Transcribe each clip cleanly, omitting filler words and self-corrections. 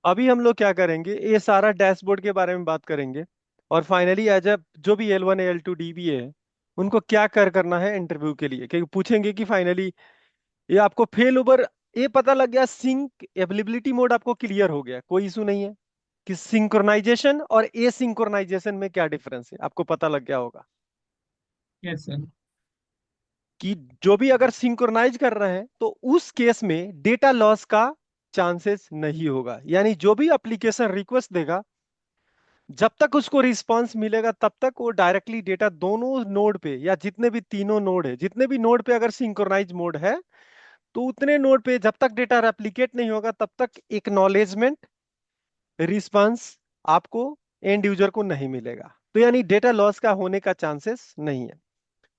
अभी हम लोग क्या करेंगे, ये सारा डैशबोर्ड के बारे में बात करेंगे। और फाइनली एज अ जो भी L1 L2 DBA है, उनको क्या करना है इंटरव्यू के लिए, क्योंकि पूछेंगे कि फाइनली ये आपको फेल ओवर, ये पता लग गया, सिंक अवेलेबिलिटी मोड आपको क्लियर हो गया, कोई इशू नहीं है कि सिंक्रोनाइजेशन और एसिंक्रोनाइजेशन में क्या डिफरेंस है, आपको पता लग गया होगा यस सर। कि जो भी अगर सिंक्रोनाइज कर रहे हैं तो उस केस में डेटा लॉस का चांसेस नहीं होगा। यानी जो भी एप्लीकेशन रिक्वेस्ट देगा, जब तक उसको रिस्पांस मिलेगा तब तक वो डायरेक्टली डेटा दोनों नोड पे, या जितने भी तीनों नोड है, जितने भी नोड पे अगर सिंक्रोनाइज मोड है, तो उतने नोड पे जब तक डेटा रेप्लिकेट नहीं होगा तब तक एक्नॉलेजमेंट रिस्पांस आपको एंड यूजर को नहीं मिलेगा। तो यानी डेटा लॉस का होने का चांसेस नहीं है।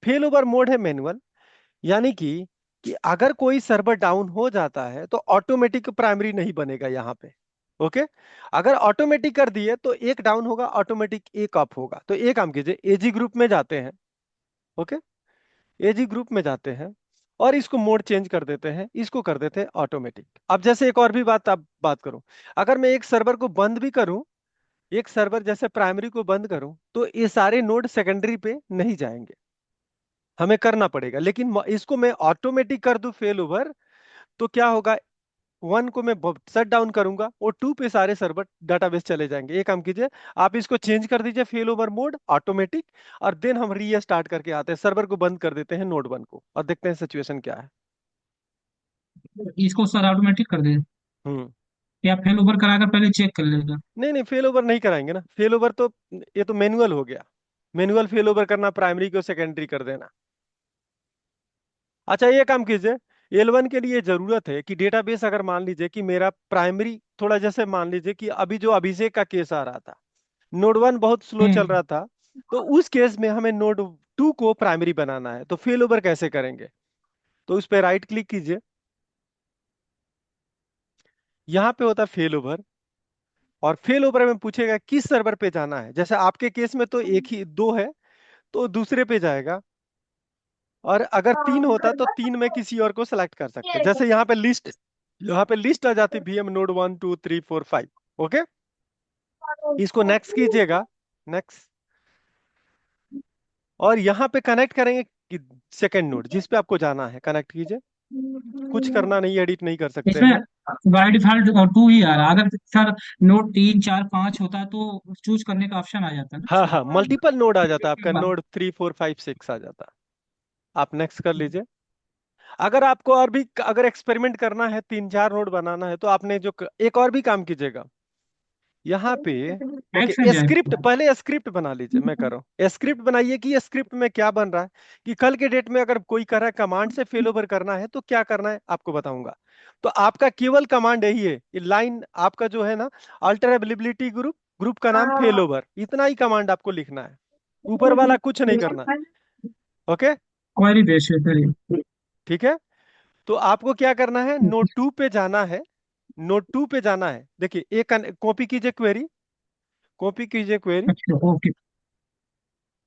फेल ओवर मोड है मैनुअल, यानी कि अगर कोई सर्वर डाउन हो जाता है तो ऑटोमेटिक प्राइमरी नहीं बनेगा यहाँ पे। ओके, अगर ऑटोमेटिक कर दिए तो एक डाउन होगा, ऑटोमेटिक एक अप होगा। तो एक काम कीजिए, एजी ग्रुप में जाते हैं। ओके, एजी ग्रुप में जाते हैं और इसको मोड चेंज कर देते हैं, इसको कर देते हैं ऑटोमेटिक। अब जैसे एक और भी बात आप बात करूं, अगर मैं एक सर्वर को बंद भी करूं, एक सर्वर जैसे प्राइमरी को बंद करूं, तो ये सारे नोड सेकेंडरी पे नहीं जाएंगे, हमें करना पड़ेगा। लेकिन इसको मैं ऑटोमेटिक कर दूं फेल ओवर, तो क्या होगा, वन को मैं शट डाउन करूंगा और टू पे सारे सर्वर डाटाबेस चले जाएंगे। ये काम कीजिए, आप इसको चेंज कर दीजिए फेल ओवर मोड ऑटोमेटिक, और देन हम री स्टार्ट करके आते हैं, सर्वर को बंद कर देते हैं नोड वन को, और देखते हैं सिचुएशन क्या है। इसको सर ऑटोमेटिक कर दे, हम्म। या फेल ओवर कराकर पहले चेक कर लेगा? नहीं नहीं, फेल ओवर नहीं कराएंगे ना, फेल ओवर तो ये तो मैनुअल हो गया। मैनुअल फेल ओवर करना, प्राइमरी को सेकेंडरी कर देना। अच्छा, ये काम कीजिए, L1 के लिए जरूरत है कि डेटाबेस, अगर मान लीजिए कि मेरा प्राइमरी थोड़ा, जैसे मान लीजिए कि अभी जो अभिषेक का केस आ रहा था, नोड वन बहुत स्लो चल हम्म। रहा था, तो उस केस में हमें नोड टू को प्राइमरी बनाना है, तो फेल ओवर कैसे करेंगे। तो उस पर राइट क्लिक कीजिए, यहाँ पे होता है फेल ओवर, और फेल ओवर में पूछेगा किस सर्वर पे जाना है। जैसे आपके केस में तो एक ही दो है, तो दूसरे पे जाएगा, और अगर तीन होता तो तीन में किसी और को सेलेक्ट कर सकते, जैसे यहाँ पे लिस्ट आ जाती, VM नोड 1 2 3 4 5। ओके, इसको नेक्स्ट कीजिएगा, नेक्स्ट, और यहाँ पे कनेक्ट करेंगे कि सेकंड नोड जिस पे आपको जाना है, कनेक्ट कीजिए। कुछ करना नहीं, एडिट नहीं कर सकते इसमें हैं। बाय डिफॉल्ट टू ही आ रहा है। अगर सर नोट 3 4 5 होता तो चूज करने का ऑप्शन आ जाता ना हाँ सर? हाँ, मल्टीपल नोड आ जाता है आपका, नोड 3 4 5 6 आ जाता है। आप नेक्स्ट कर लीजिए। अगर आपको और भी अगर एक्सपेरिमेंट करना है, 3 4 नोड बनाना है, तो आपने जो एक और भी काम कीजिएगा यहाँ पे। ओके, एक्स जाए। स्क्रिप्ट, पहले स्क्रिप्ट बना लीजिए, मैं कर रहा हूँ, स्क्रिप्ट बनाइए कि स्क्रिप्ट में क्या बन रहा है, कि कल के डेट में अगर कोई कह रहा है कमांड से फेल ओवर करना है तो क्या करना है आपको बताऊंगा। तो आपका केवल कमांड यही है, ये लाइन आपका जो है ना, अल्टर अवेलेबिलिटी ग्रुप, ग्रुप का नाम फेल ओवर, इतना ही कमांड आपको लिखना है, ऊपर वाला कुछ नहीं करना। ओके, क्वेरी बेस है सर ये। ठीक है। तो आपको क्या करना है, नोड टू पे जाना है, नोड टू पे जाना है। देखिए, एक कॉपी कीजिए क्वेरी, कॉपी कीजिए क्वेरी, अच्छा ओके।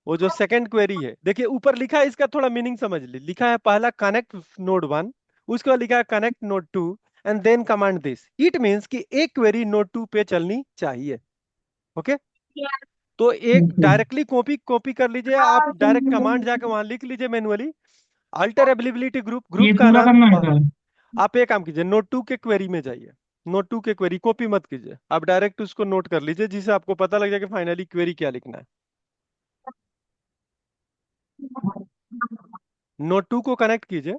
वो जो सेकंड क्वेरी है, देखिए ऊपर लिखा है, इसका थोड़ा मीनिंग समझ ली, लिखा है पहला कनेक्ट नोड वन, उसके बाद लिखा है connect node two, and then command this. It means कि एक क्वेरी नोड टू पे चलनी चाहिए। ओके, तो एक डायरेक्टली कॉपी कॉपी कर लीजिए, आप डायरेक्ट कमांड जाके वहां लिख लीजिए manually, alter availability group, group ये का पूरा नाम, करना है और सर? आप एक काम कीजिए, नोड टू के क्वेरी में जाइए। नोड टू के क्वेरी कॉपी मत कीजिए, आप डायरेक्ट उसको नोट कर लीजिए, जिससे आपको पता लग जाए कि फाइनली क्वेरी क्या लिखना है। नोड टू को कनेक्ट कीजिए,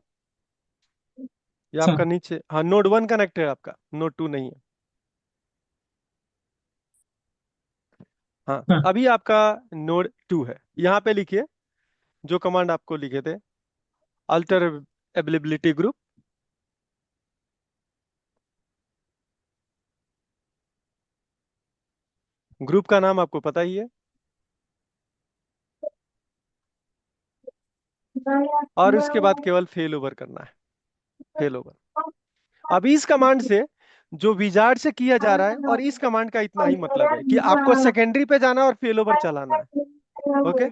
ये सर। आपका नीचे, हाँ नोड वन कनेक्ट है आपका, नोड टू नहीं है। हाँ, सर। अभी आपका नोड टू है, यहाँ पे लिखिए जो कमांड आपको लिखे थे, अल्टर अवेलेबिलिटी ग्रुप, ग्रुप का नाम आपको पता ही है, और उसके बाद केवल फेल ओवर करना है, फेल ओवर। अभी इस कमांड से जो विजार्ड से किया जा रहा है, और इस कमांड का इतना ही मतलब है कि आपको सेकेंडरी पे जाना है और फेल ओवर चलाना है। ओके,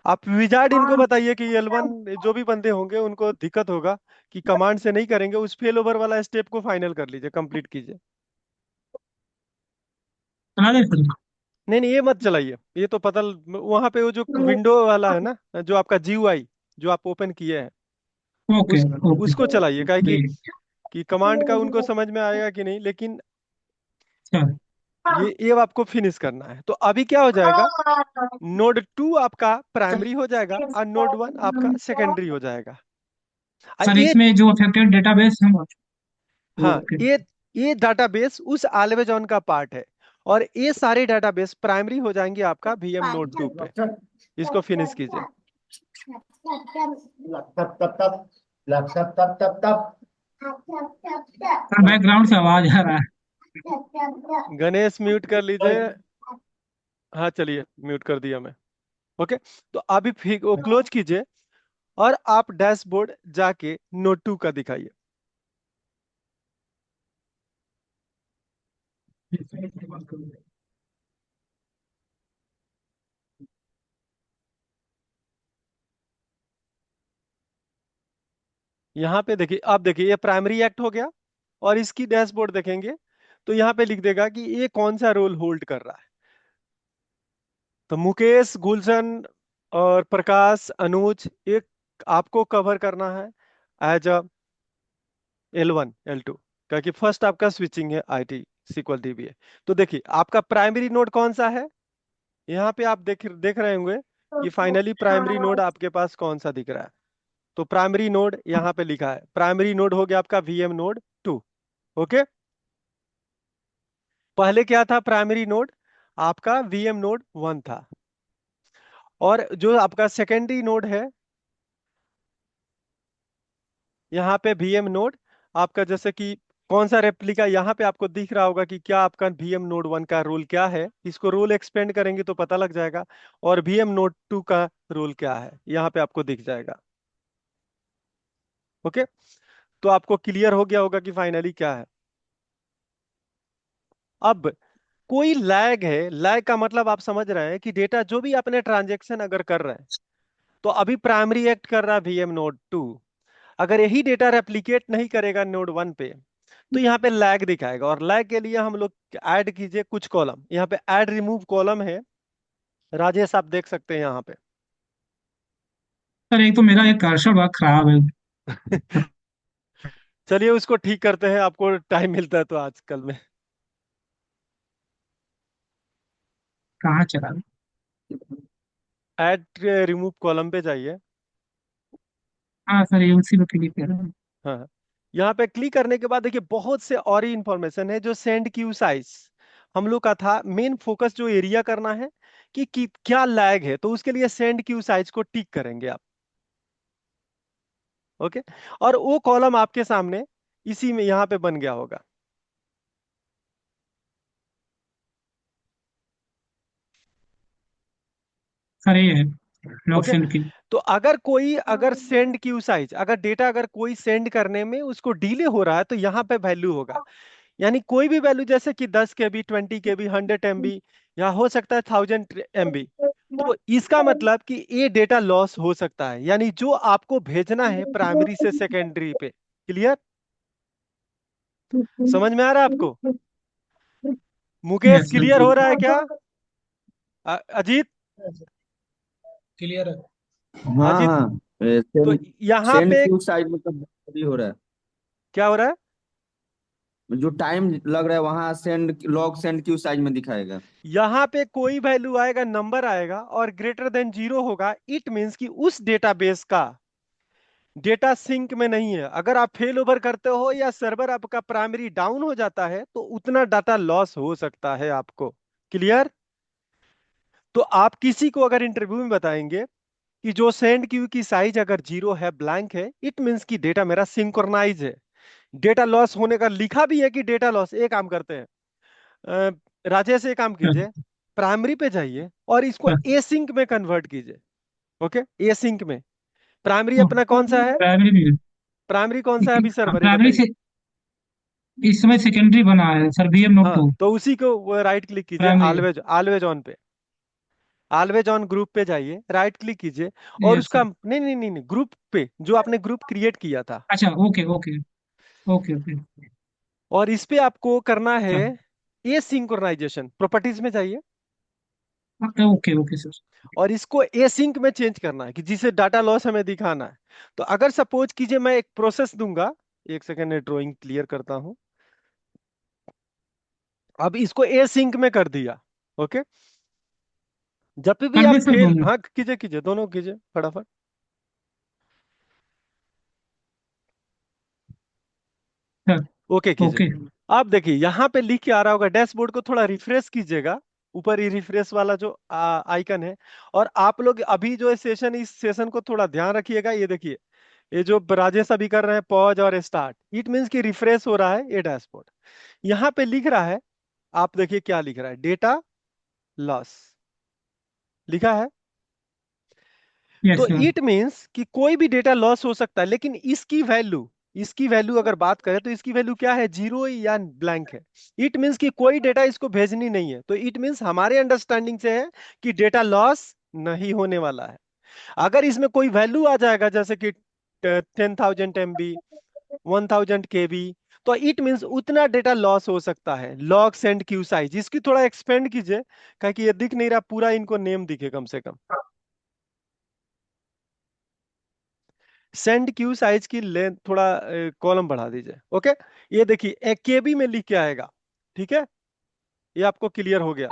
आप विजार्ड इनको बताइए कि L1 जो भी बंदे होंगे उनको दिक्कत होगा कि कमांड से नहीं करेंगे, उस फेल ओवर वाला स्टेप को फाइनल कर लीजिए, कंप्लीट कीजिए। चला दे फिर। नहीं नहीं, ये मत चलाइए, ये तो पता वहां पे वो जो विंडो वाला है ना, जो आपका जीयूआई जो आप ओपन किए हैं, ओके उस ओके। उसको चलाइए, काहे ठीक। कि कमांड का उनको समझ में आएगा कि नहीं, लेकिन चल। ये अब आपको फिनिश करना है। तो अभी क्या हो जाएगा, नोड 2 आपका प्राइमरी हो जाएगा और नोड 1 आपका सेकेंडरी हो जाएगा। सर ये, इसमें जो अफेक्टेड डेटाबेस है। हाँ, ओके। ये डाटाबेस उस एल्वेजॉन का पार्ट है, और ये सारे डाटाबेस प्राइमरी हो जाएंगे आपका वीएम नोड 2 पे। इसको फिनिश कीजिए। सर बैकग्राउंड से आवाज आ रहा है। गणेश म्यूट कर लीजिए। हाँ चलिए, म्यूट कर दिया मैं। ओके, तो अभी फिर वो क्लोज कीजिए, और आप डैशबोर्ड जाके नोट 2 का दिखाइए। यहाँ पे देखिए, आप देखिए ये प्राइमरी एक्ट हो गया, और इसकी डैशबोर्ड देखेंगे तो यहाँ पे लिख देगा कि ये कौन सा रोल होल्ड कर रहा है। तो मुकेश, गुलशन और प्रकाश, अनुज, एक आपको कवर करना है एज अ L1 L2, क्योंकि फर्स्ट आपका स्विचिंग है आईटी SQL DBA। तो देखिए आपका प्राइमरी नोड कौन सा है, यहाँ पे आप देख रहे होंगे कि फाइनली प्राइमरी नोड आपके पास कौन सा दिख रहा है। तो प्राइमरी नोड यहाँ पे लिखा है, प्राइमरी नोड हो गया आपका वीएम नोड 2। ओके, पहले क्या था प्राइमरी नोड, आपका वीएम नोड 1 था। और जो आपका सेकेंडरी नोड है यहाँ पे वीएम नोड आपका, जैसे कि कौन सा रेप्लिका, यहाँ पे आपको दिख रहा होगा कि क्या आपका वीएम नोड 1 का रोल क्या है। इसको रोल एक्सपेंड करेंगे तो पता लग जाएगा। और वीएम नोड 2 का रोल क्या है, यहाँ पे आपको दिख जाएगा। ओके, तो आपको क्लियर हो गया होगा कि फाइनली क्या है। अब कोई लैग है, लैग का मतलब आप समझ रहे हैं कि डेटा जो भी अपने ट्रांजेक्शन अगर कर रहे हैं, तो अभी प्राइमरी एक्ट कर रहा है वीएम नोड 2, अगर यही डेटा रेप्लिकेट नहीं करेगा नोड 1 पे, तो यहाँ पे लैग दिखाएगा। और लैग के लिए हम लोग ऐड कीजिए कुछ कॉलम, यहाँ पे ऐड रिमूव कॉलम है, राजेश आप देख सकते हैं यहाँ पे। सर एक तो मेरा एक कर्सर बहुत खराब है। चलिए उसको ठीक करते हैं, आपको टाइम मिलता है तो आजकल में। कहाँ चला? ऐड रिमूव कॉलम पे जाइए। हाँ सर, ये उसी पे क्लिक कर रहा हूँ। हाँ हाँ। यहाँ पे क्लिक करने के बाद देखिए बहुत से और ही इंफॉर्मेशन है, जो सेंड क्यू साइज हम लोग का था मेन फोकस, जो एरिया करना है कि क्या लैग है, तो उसके लिए सेंड क्यू साइज को टिक करेंगे आप। ओके, और वो कॉलम आपके सामने इसी में यहाँ पे बन गया होगा। सर ये है लॉग ओके, सेंड की। तो अगर सेंड क्यू साइज, अगर डेटा अगर कोई सेंड करने में उसको डिले हो रहा है, तो यहाँ पे वैल्यू होगा। यानी कोई भी वैल्यू, जैसे कि 10 KB, 20 KB, 100 MB, या हो सकता है 1000 MB, तो इसका मतलब कि ये डेटा लॉस हो सकता है, यानी जो आपको भेजना है प्राइमरी से सेकेंडरी पे। क्लियर, समझ में आ रहा है आपको? Mukesh yes sir. क्लियर हो रहा है क्या? अजीत, क्लियर है। हाँ अजीत, हाँ, तो सेंड यहाँ सेंड पे क्यू साइड मतलब अभी हो रहा है। क्या हो रहा है, जो टाइम लग रहा है वहां send log send Q side में दिखाएगा। यहाँ पे कोई वैल्यू आएगा, नंबर आएगा और ग्रेटर देन 0 होगा, इट मींस कि उस डेटाबेस का डेटा सिंक में नहीं है। अगर आप फेल ओवर करते हो या सर्वर आपका प्राइमरी डाउन हो जाता है, तो उतना डाटा लॉस हो सकता है आपको। क्लियर? तो आप किसी को अगर इंटरव्यू में बताएंगे कि जो सेंड क्यू की साइज अगर 0 है, ब्लैंक है, इट मींस कि डेटा मेरा सिंक्रोनाइज है। डेटा लॉस होने का लिखा भी है कि डेटा लॉस, एक काम करते हैं, अ, राजेश एक काम कीजिए, प्राइमरी पे जाइए और इसको एसिंक में कन्वर्ट कीजिए। ओके, एसिंक में। प्राइमरी अपना कौन सा है, प्राइमरी भी। प्राइमरी कौन सा है अभी, सर्वर ये प्राइमरी बताइए। से इस समय सेकेंडरी बना है सर, बीएम नोट हाँ, 2। तो उसी को राइट क्लिक कीजिए, प्राइमरी। ऑलवेज ऑलवेज ऑन पे, ऑलवेज ऑन ग्रुप पे जाइए, राइट क्लिक कीजिए, और यस उसका सर। नहीं नहीं नहीं नहीं, ग्रुप पे जो आपने ग्रुप क्रिएट किया था, अच्छा ओके ओके। Okay okay. और इस पे आपको करना है सर ए सिंक्रोनाइजेशन प्रॉपर्टीज में जाइए, ओके ओके सर। और इसको एसिंक में चेंज करना है कि जिसे डाटा लॉस हमें दिखाना है। तो अगर सपोज कीजिए मैं एक प्रोसेस दूंगा, एक सेकेंड ड्राइंग क्लियर करता हूं। अब इसको एसिंक में कर दिया, ओके। जब भी कर आप दे सर फेल, दोनों। हाँ कीजिए कीजिए, दोनों कीजिए फटाफट। सर ओके कीजिए। ओके। आप देखिए यहाँ पे लिख के आ रहा होगा, डैशबोर्ड को थोड़ा रिफ्रेश कीजिएगा, ऊपर ही रिफ्रेश वाला जो आइकन है। और आप लोग अभी जो सेशन, इस सेशन को थोड़ा ध्यान रखिएगा। ये देखिए, ये जो राजेश अभी कर रहे हैं पॉज और स्टार्ट, इट मीन्स कि रिफ्रेश हो रहा है ये डैशबोर्ड। यहाँ पे लिख रहा है, आप देखिए क्या लिख रहा है, डेटा लॉस लिखा है। यस तो सर। इट मीन्स कि कोई भी डेटा लॉस हो सकता है, लेकिन इसकी वैल्यू अगर बात करें तो इसकी वैल्यू क्या है, जीरो या ब्लैंक है। इट मीन्स कि कोई डेटा इसको भेजनी नहीं है। तो इट मीन्स हमारे अंडरस्टैंडिंग से है कि डेटा लॉस नहीं होने वाला है। अगर इसमें कोई वैल्यू आ जाएगा जैसे कि 10,000 MB, 1000 KB, तो इट मीन्स उतना डेटा लॉस हो सकता है। लॉग सेंड क्यू साइज, इसकी थोड़ा एक्सपेंड कीजिए, क्योंकि ये दिख नहीं रहा पूरा, इनको नेम दिखे कम से कम। सेंड क्यू साइज की लेंथ थोड़ा कॉलम बढ़ा दीजिए, ओके। ये देखिए एक केबी में लिख के आएगा, ठीक है। ये आपको क्लियर हो गया।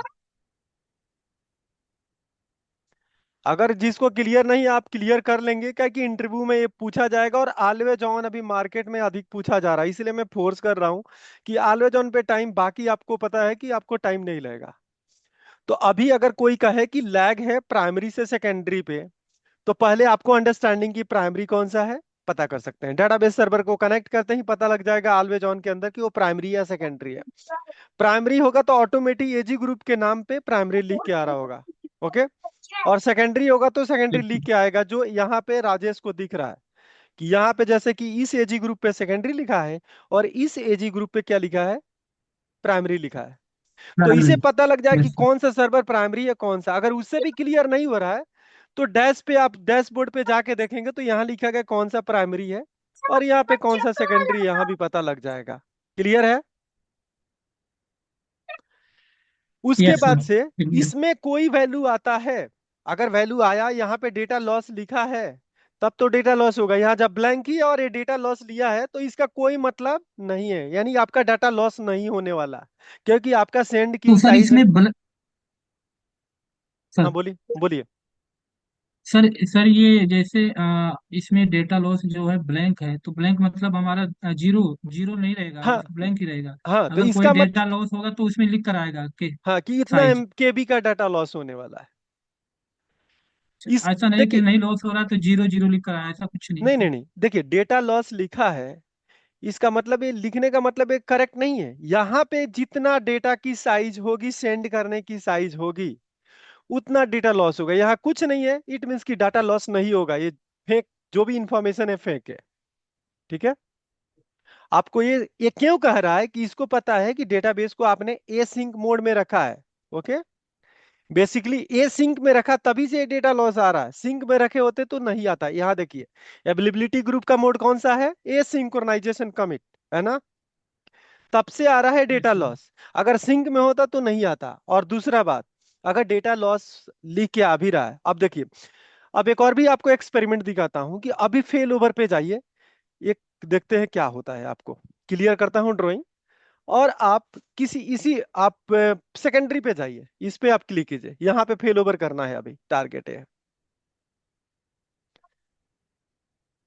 अगर जिसको क्लियर नहीं, आप क्लियर कर लेंगे, क्या कि इंटरव्यू में ये पूछा जाएगा। और ऑलवेज ऑन अभी मार्केट में अधिक पूछा जा रहा है, इसलिए मैं फोर्स कर रहा हूं कि ऑलवेज ऑन पे टाइम, बाकी आपको पता है कि आपको टाइम नहीं लगेगा। तो अभी अगर कोई कहे कि लैग है प्राइमरी से सेकेंडरी पे, तो पहले आपको अंडरस्टैंडिंग की प्राइमरी कौन सा है पता कर सकते हैं। डेटाबेस सर्वर को कनेक्ट करते ही पता लग जाएगा ऑलवेज ऑन के अंदर कि वो प्राइमरी या सेकेंडरी है। प्राइमरी होगा तो ऑटोमेटिक एजी ग्रुप के नाम पे प्राइमरी लिख के आ रहा होगा, ओके। और सेकेंडरी होगा तो सेकेंडरी लिख के आएगा, जो यहाँ पे राजेश को दिख रहा है कि यहाँ पे जैसे कि इस एजी ग्रुप पे सेकेंडरी लिखा है, और इस एजी ग्रुप पे क्या लिखा है, प्राइमरी लिखा है। तो इसे प्राइमरी। पता लग जाए कि यस सर। कौन सा सर्वर प्राइमरी है कौन सा। अगर उससे भी क्लियर नहीं हो रहा है, तो डैश पे आप डैशबोर्ड पे जाके देखेंगे तो यहाँ लिखा गया कौन सा प्राइमरी है, और यहाँ पे कौन सा सेकेंडरी, यहाँ भी पता लग जाएगा। क्लियर है। उसके यस बाद सर। से इसमें कोई वैल्यू आता है, अगर वैल्यू आया यहाँ पे डेटा लॉस लिखा है, तब तो डेटा लॉस होगा। यहाँ जब ब्लैंक किया और ये डेटा लॉस लिया है, तो इसका कोई मतलब नहीं है, यानी आपका डाटा लॉस नहीं होने वाला, क्योंकि आपका सेंड तो क्यू सर साइज है। इसमें हाँ सर बोलिए बोलिए। सर सर ये जैसे इसमें डेटा लॉस जो है ब्लैंक है, तो ब्लैंक मतलब हमारा जीरो जीरो नहीं रहेगा, हाँ ब्लैंक ही रहेगा। हाँ, तो अगर कोई इसका डेटा लॉस होगा तो उसमें लिख कर आएगा कि हाँ कि इतना साइज। MKB का डाटा लॉस होने वाला है। इस ऐसा नहीं कि देखिए, नहीं लॉस हो रहा तो जीरो जीरो लिख कर आया, ऐसा कुछ नहीं नहीं है। नहीं नहीं, देखिए डेटा लॉस लिखा है, इसका मतलब, ये लिखने का मतलब ये करेक्ट नहीं है। यहाँ पे जितना डेटा की साइज होगी, सेंड करने की साइज होगी, उतना डेटा लॉस होगा। यहाँ कुछ नहीं है, इट मीन्स कि डाटा लॉस नहीं होगा। ये फेक, जो भी इंफॉर्मेशन है फेक है, ठीक है। आपको ये क्यों कह रहा है कि इसको पता है कि डेटाबेस को आपने ए सिंक मोड में रखा है, ओके। बेसिकली ए सिंक में रखा, तभी से डेटा लॉस आ रहा है। सिंक में रखे होते तो नहीं आता। यहाँ देखिए, अवेलेबिलिटी ग्रुप का मोड कौन सा है, ए सिंक्रोनाइजेशन कमिट, है ना। तब से आ रहा है डेटा यस सर। लॉस। अगर सिंक में होता तो नहीं आता। और दूसरा बात, अगर डेटा लॉस लिख के आ भी रहा है, अब देखिए, अब एक और भी आपको एक्सपेरिमेंट दिखाता हूं कि अभी फेल ओवर पे जाइए, एक देखते हैं क्या होता है। आपको क्लियर करता हूं ड्राइंग, और आप किसी इसी आप सेकेंडरी पे जाइए, इस पे आप क्लिक कीजिए, यहाँ पे फेल ओवर करना है, अभी टारगेट है।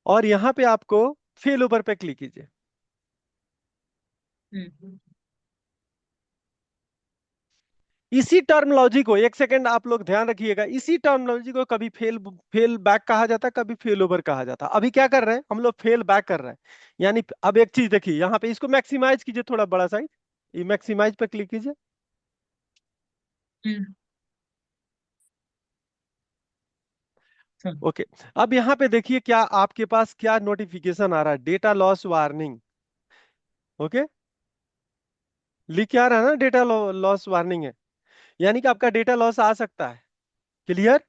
और यहाँ पे आपको फेल ओवर पे क्लिक कीजिए। हम्म। इसी टर्मोलॉजी को, एक सेकंड आप लोग ध्यान रखिएगा, इसी टर्मोलॉजी को कभी फेल फेल बैक कहा जाता है, कभी फेल ओवर कहा जाता है। अभी क्या कर रहे हैं हम लोग, फेल बैक कर रहे हैं। यानी अब एक चीज देखिए, यहाँ पे इसको मैक्सिमाइज कीजिए, थोड़ा बड़ा साइज, ये मैक्सिमाइज पे क्लिक कीजिए। हम्म। Sir okay. अब यहाँ पे देखिए क्या आपके पास क्या नोटिफिकेशन आ रहा है, डेटा लॉस वार्निंग, ओके। लिख क्या आ रहा है ना, डेटा लॉस वार्निंग है, यानी कि आपका डेटा लॉस आ सकता है। क्लियर।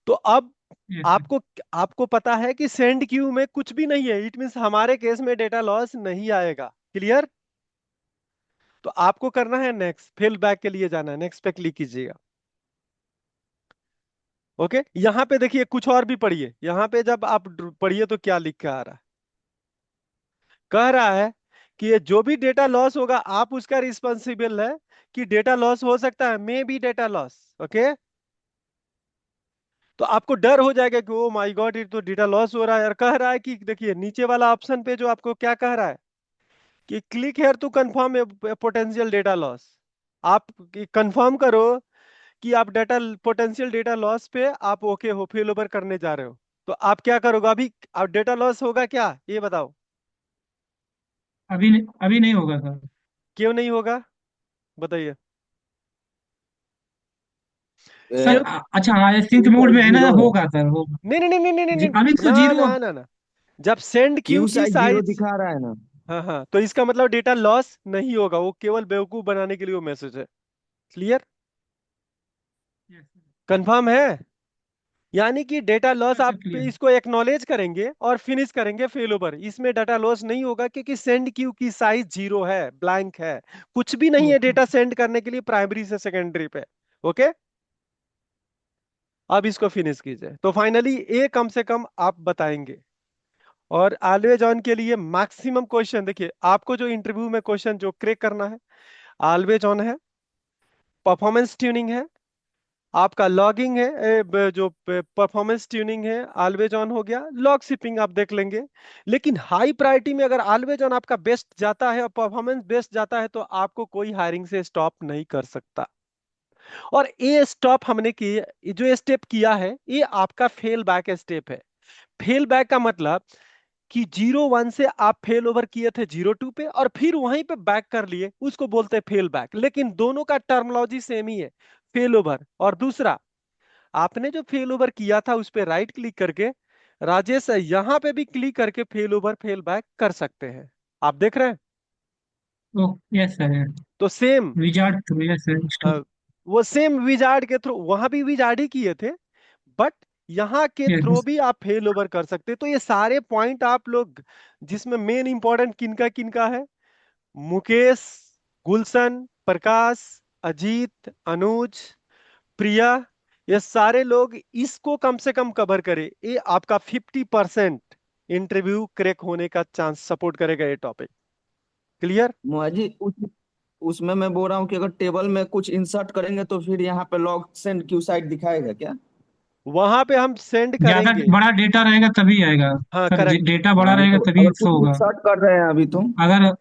तो अब यस सर। आपको आपको पता है कि सेंड क्यू में कुछ भी नहीं है, इट मींस हमारे केस में डेटा लॉस नहीं आएगा। क्लियर। तो आपको करना है नेक्स्ट, फेल बैक के लिए जाना है, नेक्स्ट पे क्लिक कीजिएगा। ओके, यहां पे देखिए कुछ और भी पढ़िए, यहां पे जब आप पढ़िए तो क्या लिख के आ रहा है, कह रहा है कि ये जो भी डेटा लॉस होगा आप उसका रिस्पॉन्सिबल है, कि डेटा लॉस हो सकता है, may be data loss. Okay, तो आपको डर हो जाएगा कि ओ माय गॉड ये तो डेटा लॉस हो रहा है, और कह रहा है कि देखिए नीचे वाला ऑप्शन पे जो आपको क्या कह रहा है कि click here to confirm potential data loss. आप कंफर्म करो कि आप डेटा पोटेंशियल डेटा लॉस पे आप ओके हो, फेल ओवर करने जा रहे हो। तो आप क्या करोगे अभी, आप डेटा लॉस होगा क्या ये बताओ। अभी नहीं होगा सर। क्यों नहीं होगा, बताइए। सर ए, क्यों, अच्छा हाँ सिंक क्यू मोड में साइज है ना, जीरो है। होगा सर होगा। नहीं नहीं नहीं नहीं नहीं नहीं अभी तो ना जीरो। ना ना ना, जब सेंड क्यू क्यू की साइज जीरो साइज, दिखा रहा है ना। हाँ हाँ, तो इसका मतलब डेटा लॉस नहीं होगा, वो केवल बेवकूफ बनाने के लिए वो मैसेज है। क्लियर, यस कंफर्म है। यानी कि डेटा लॉस सर आप क्लियर। इसको एक्नॉलेज करेंगे और फिनिश करेंगे फेल ओवर, इसमें डाटा लॉस नहीं होगा क्योंकि सेंड क्यू की साइज जीरो है, ब्लैंक है, कुछ भी नहीं है ओके। डेटा सेंड करने के लिए प्राइमरी से सेकेंडरी पे। ओके, अब इसको फिनिश कीजिए, तो फाइनली ए कम से कम आप बताएंगे। और ऑलवेज ऑन के लिए मैक्सिमम क्वेश्चन देखिए, आपको जो इंटरव्यू में क्वेश्चन जो क्रैक करना है, ऑलवेज ऑन है, परफॉर्मेंस ट्यूनिंग है, आपका लॉगिंग है, जो परफॉर्मेंस ट्यूनिंग है ऑलवेज ऑन हो गया, लॉग शिपिंग आप देख लेंगे। लेकिन हाई प्रायोरिटी में अगर ऑलवेज ऑन आपका बेस्ट जाता है और परफॉर्मेंस बेस्ट जाता है तो आपको कोई हायरिंग से स्टॉप नहीं कर सकता। और ये स्टॉप हमने की, ये जो स्टेप किया है ये आपका फेल बैक स्टेप है। फेल बैक का मतलब कि 0-1 से आप फेल ओवर किए थे 0-2 पे और फिर वहीं पे बैक कर लिए, उसको बोलते हैं फेल बैक, लेकिन दोनों का टर्मिनोलॉजी सेम ही है, फेल ओवर। और दूसरा, आपने जो फेल ओवर किया था उस पे राइट क्लिक करके राजेश यहां पे भी क्लिक करके फेल ओवर फेल बैक कर सकते हैं, आप देख रहे हैं। Oh yes sir. तो same, wizard through yes sir store. वो सेम विजार्ड के थ्रू, वहां भी विजार्ड ही किए थे, बट यहाँ के थ्रू यस भी आप फेल ओवर कर सकते हैं। तो ये सारे पॉइंट आप लोग, जिसमें मेन इंपॉर्टेंट किनका किनका है, मुकेश, गुलशन, प्रकाश, अजीत, अनुज, प्रिया, ये सारे लोग इसको कम से कम कवर करें, ये आपका 50% इंटरव्यू क्रैक होने का चांस सपोर्ट करेगा ये टॉपिक। क्लियर, मुआजी उसमें मैं बोल रहा हूँ कि अगर टेबल में कुछ इंसर्ट करेंगे तो फिर यहाँ पे लॉग सेंड क्यू साइड दिखाएगा क्या। वहां पे हम सेंड ज्यादा करेंगे। बड़ा डेटा रहेगा तभी आएगा। हाँ सर करेक्ट, डेटा बड़ा हाँ रहेगा तो तभी अगर शो कुछ होगा। इंसर्ट कर रहे हैं अभी तो। अगर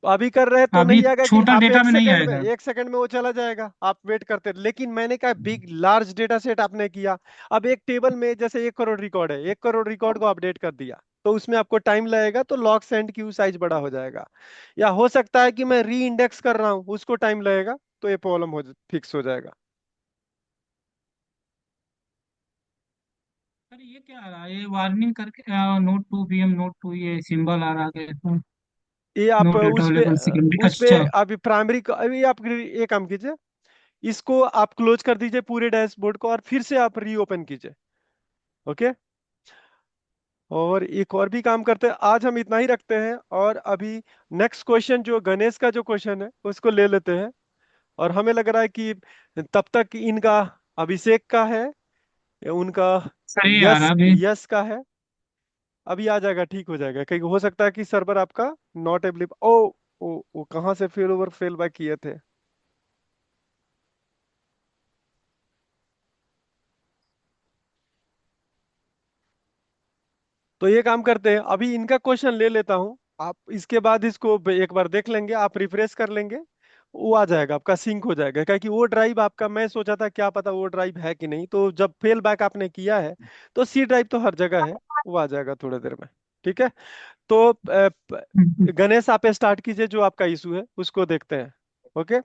अभी कर रहे हैं तो अभी नहीं आएगा, कि छोटा आप डेटा एक में नहीं सेकंड में, आएगा। एक सेकंड में वो चला जाएगा, आप वेट करते रहे। लेकिन मैंने कहा बिग लार्ज डेटा सेट आपने किया, अब एक टेबल में जैसे 1 करोड़ रिकॉर्ड है, 1 करोड़ रिकॉर्ड को अपडेट कर दिया, तो उसमें आपको टाइम लगेगा, तो लॉग सेंड क्यू साइज बड़ा हो जाएगा। या हो सकता है कि मैं री इंडेक्स कर रहा हूं, उसको टाइम लगेगा, तो ये प्रॉब्लम हो फिक्स हो जाएगा। सर ये क्या आ रहा है, ये वार्निंग करके note to PM note to ये सिंबल आ रहा है। ये आप नोट अवेलेबल सेकेंडरी उस पे अच्छा। अभी प्राइमरी, अभी आप ये काम कीजिए, इसको आप क्लोज कर दीजिए पूरे डैशबोर्ड को और फिर से आप रीओपन कीजिए। ओके, और एक और भी काम करते हैं, आज हम इतना ही रखते हैं, और अभी नेक्स्ट क्वेश्चन जो गणेश का जो क्वेश्चन है उसको ले लेते हैं। और हमें लग रहा है कि तब तक इनका अभिषेक का है, या उनका सर ये आ रहा यस अभी। यस का है, अभी आ जाएगा, ठीक हो जाएगा, कहीं हो सकता है कि सर्वर आपका नॉट अवेलेबल ओ कहाँ से फेल ओवर फेल बैक किए थे। तो ये काम करते हैं, अभी इनका क्वेश्चन ले लेता हूं, आप इसके बाद इसको एक बार देख लेंगे, आप रिफ्रेश कर लेंगे, वो आ जाएगा, आपका सिंक हो जाएगा, क्योंकि वो ड्राइव आपका, मैं सोचा था क्या पता वो ड्राइव है कि नहीं, तो जब फेल बैक आपने किया है तो सी ड्राइव तो हर जगह है, वो आ जाएगा थोड़ी देर में। ठीक है, तो गणेश आप स्टार्ट कीजिए, जो आपका इशू है उसको देखते हैं। ओके।